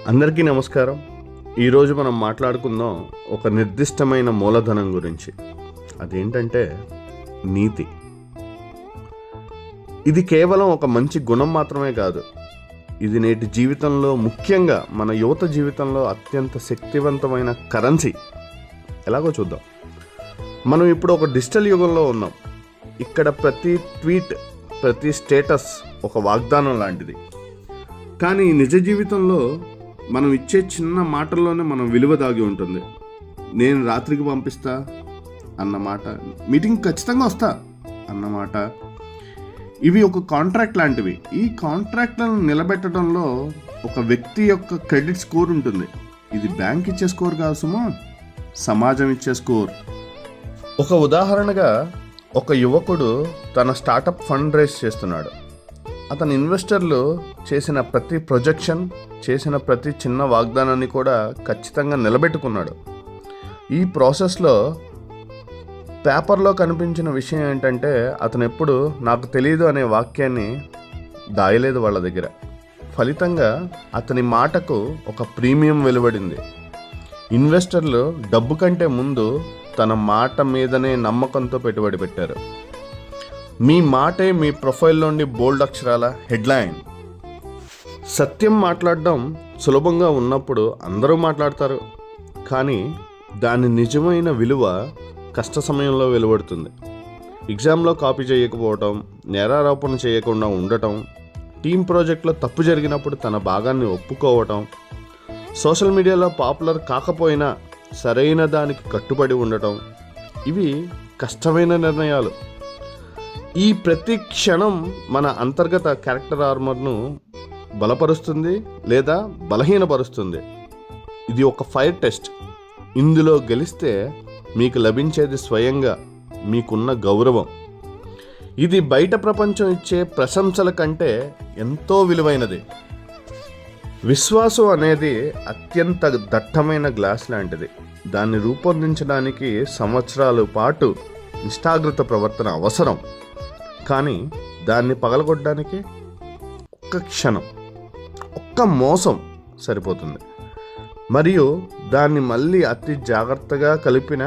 అందరికీ నమస్కారం. ఈరోజు మనం మాట్లాడుకుందాం ఒక నిర్దిష్టమైన మూలధనం గురించి. అదేంటంటే నీతి. ఇది కేవలం ఒక మంచి గుణం మాత్రమే కాదు, ఇది నేటి జీవితంలో, ముఖ్యంగా మన యువత జీవితంలో అత్యంత శక్తివంతమైన కరెన్సీ. ఎలాగో చూద్దాం. మనం ఇప్పుడు ఒక డిజిటల్ యుగంలో ఉన్నాం. ఇక్కడ ప్రతి ట్వీట్, ప్రతి స్టేటస్ ఒక వాగ్దానం లాంటిది. కానీ నిజ జీవితంలో మనం ఇచ్చే చిన్న మాటల్లోనే మనం విలువ దాగి ఉంటుంది. నేను రాత్రికి పంపిస్తా అన్నమాట, మీటింగ్ ఖచ్చితంగా వస్తా అన్నమాట, ఇవి ఒక కాంట్రాక్ట్ లాంటివి. ఈ కాంట్రాక్ట్లను నిలబెట్టడంలో ఒక వ్యక్తి యొక్క క్రెడిట్ స్కోర్ ఉంటుంది. ఇది బ్యాంక్ ఇచ్చే స్కోర్ కాదు సుమా, సమాజం ఇచ్చే స్కోర్. ఒక ఉదాహరణగా, ఒక యువకుడు తన స్టార్టప్ ఫండ్ రైజ్ చేస్తున్నాడు. అతని ఇన్వెస్టర్లు చేసిన ప్రతి ప్రొజెక్షన్, చేసిన ప్రతి చిన్న వాగ్దానాన్ని కూడా ఖచ్చితంగా నిలబెట్టుకున్నాడు. ఈ ప్రాసెస్లో పేపర్లో కనిపించిన విషయం ఏంటంటే, అతను ఎప్పుడు నాకు తెలియదు అనే వాక్యాన్ని దాయలేదు వాళ్ళ దగ్గర. ఫలితంగా అతని మాటకు ఒక ప్రీమియం వెలువడింది. ఇన్వెస్టర్లు డబ్బు కంటే ముందు తన మాట మీదనే నమ్మకంతో పెట్టుబడి పెట్టారు. మీ మాటే మీ ప్రొఫైల్లోని బోల్డ్ అక్షరాల హెడ్లైన్. సత్యం మాట్లాడడం సులభంగా ఉన్నప్పుడు అందరూ మాట్లాడతారు, కానీ దాని నిజమైన విలువ కష్ట సమయంలో వెలువడుతుంది. ఎగ్జామ్లో కాపీ చేయకపోవటం, నేరారోపణ చేయకుండా ఉండటం, టీం ప్రాజెక్ట్లో తప్పు జరిగినప్పుడు తన భాగాన్ని ఒప్పుకోవటం, సోషల్ మీడియాలో పాపులర్ కాకపోయినా సరైన దానికి కట్టుబడి ఉండటం, ఇవి కష్టమైన నిర్ణయాలు. ఈ ప్రతి క్షణం మన అంతర్గత క్యారెక్టర్ ఆర్మర్ను బలపరుస్తుంది లేదా బలహీనపరుస్తుంది. ఇది ఒక ఫైర్ టెస్ట్. ఇందులో గెలిస్తే మీకు లభించేది స్వయంగా మీకున్న గౌరవం. ఇది బయట ప్రపంచం ఇచ్చే ప్రశంసల కంటే ఎంతో విలువైనది. విశ్వాసం అనేది అత్యంత దట్టమైన గ్లాస్ లాంటిది. దాన్ని రూపొందించడానికి సంవత్సరాల పాటు నిష్ఠాగృత ప్రవర్తన అవసరం. కానీ దాన్ని పగలగొట్టడానికి ఒక్క క్షణం, ఒక్క మోసం సరిపోతుంది. మరియు దాన్ని మళ్ళీ అతి జాగ్రత్తగా కలిపిన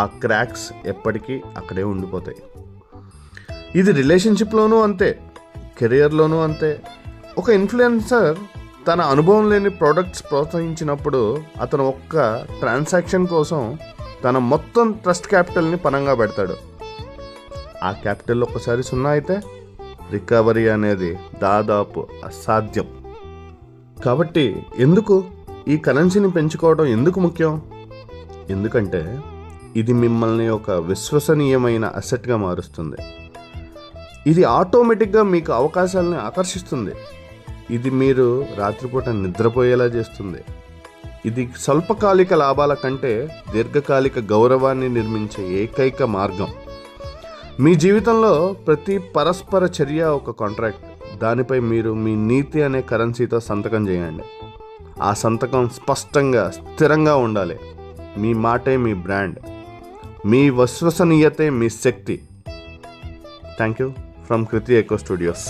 ఆ క్రాక్స్ ఎప్పటికీ అక్కడే ఉండిపోతాయి. ఇది రిలేషన్షిప్లోనూ అంతే, కెరియర్లోనూ అంతే. ఒక ఇన్ఫ్లుయెన్సర్ తన అనుభవం లేని ప్రోడక్ట్స్ ప్రోత్సహించినప్పుడు అతను ఒక్క ట్రాన్సాక్షన్ కోసం తన మొత్తం ట్రస్ట్ క్యాపిటల్ని పణంగా పెడతాడు. ఆ క్యాపిటల్ ఒక్కసారి సున్నా అయితే రికవరీ అనేది దాదాపు అసాధ్యం. కాబట్టి ఎందుకు ఈ కరెన్సీని పెంచుకోవడం ఎందుకు ముఖ్యం? ఎందుకంటే ఇది మిమ్మల్ని ఒక విశ్వసనీయమైన అసెట్గా మారుస్తుంది. ఇది ఆటోమేటిక్గా మీకు అవకాశాలను ఆకర్షిస్తుంది. ఇది మీరు రాత్రిపూట నిద్రపోయేలా చేస్తుంది. ఇది స్వల్పకాలిక లాభాల కంటే దీర్ఘకాలిక గౌరవాన్ని నిర్మించే ఏకైక మార్గం. మీ జీవితంలో ప్రతి పరస్పర చర్య ఒక కాంట్రాక్ట్. దానిపై మీరు మీ నీతి అనే కరెన్సీతో సంతకం చేయండి. ఆ సంతకం స్పష్టంగా, స్థిరంగా ఉండాలి. మీ మాటే మీ బ్రాండ్, మీ విశ్వసనీయతే మీ శక్తి. Thank you from Kriti eco studios.